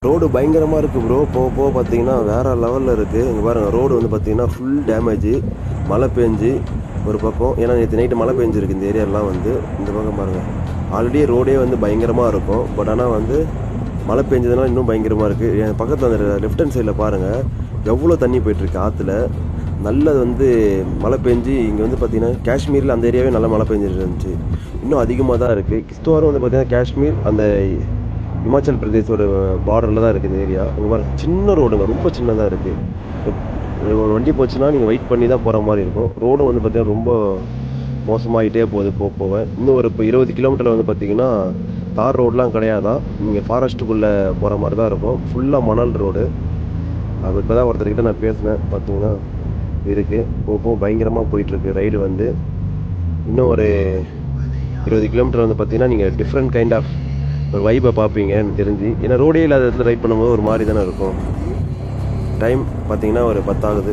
Road பயங்கரமாக இருக்குது bro. போக போக பார்த்தீங்கன்னா வேறு லெவலில் இருக்குது. இங்கே பாருங்கள், ரோடு வந்து பார்த்தீங்கன்னா ஃபுல் டேமேஜ். மழை பெஞ்சு ஒரு பக்கம், ஏன்னா நேற்று நைட்டு மழை பெஞ்சிருக்கு இந்த ஏரியாலாம். வந்து இந்த பக்கம் பாருங்கள், ஆல்ரெடி ரோடே வந்து பயங்கரமாக இருக்கும். பட் ஆனால் வந்து மழை பெஞ்சதுனால இன்னும் பயங்கரமாக இருக்குது. என் பக்கத்தில் அந்த லெஃப்ட் ஹேண்ட் சைடில் பாருங்கள் எவ்வளோ தண்ணி போயிட்டுருக்கு ஆற்றுல. நல்லது வந்து மழை பெஞ்சு இங்கே வந்து பார்த்திங்கன்னா காஷ்மீரில் அந்த ஏரியாவே நல்லா மழை பெஞ்சிட்டு இருந்துச்சு. இன்னும் அதிகமாக தான் இருக்குது. கிஸ்துவாரும் வந்து பார்த்திங்கன்னா காஷ்மீர் அந்த இமாச்சல் பிரதேசோட பார்டரில் தான் இருக்குது இந்த ஏரியா. இங்கே பாருங்க, சின்ன ரோடுங்க, ரொம்ப சின்னதாக இருக்குது. ஒரு வண்டி போச்சுன்னா நீங்கள் வெயிட் பண்ணி தான் போகிற மாதிரி இருக்கும். ரோடும் வந்து பார்த்திங்கன்னா ரொம்ப மோசமாகிட்டே போகுது போக போக. இன்னும் ஒரு இப்போ 20 கிலோமீட்டரில் வந்து பார்த்திங்கன்னா தார் ரோடெலாம் கிடையாதான். நீங்கள் ஃபாரஸ்ட்டுக்குள்ளே போகிற மாதிரி தான் இருக்கும். ஃபுல்லாக மணல் ரோடு. அது இப்போ தான் ஒருத்தர்கிட்ட நான் பேசினேன். பார்த்தீங்கன்னா இருக்குது, போக பயங்கரமாக போயிட்டுருக்கு ரைடு. வந்து இன்னும் ஒரு 20 கிலோமீட்டர் வந்து பார்த்தீங்கன்னா நீங்கள் டிஃப்ரெண்ட் கைண்ட் ஆஃப் ஒரு வைப்பை பார்ப்பீங்க எனக்கு தெரிஞ்சு. ஏன்னா ரோடே இல்லாத இடத்துல ரைட் பண்ணும்போது ஒரு மாதிரி தானே இருக்கும். டைம் பார்த்தீங்கன்னா ஒரு 10 ஆகுது.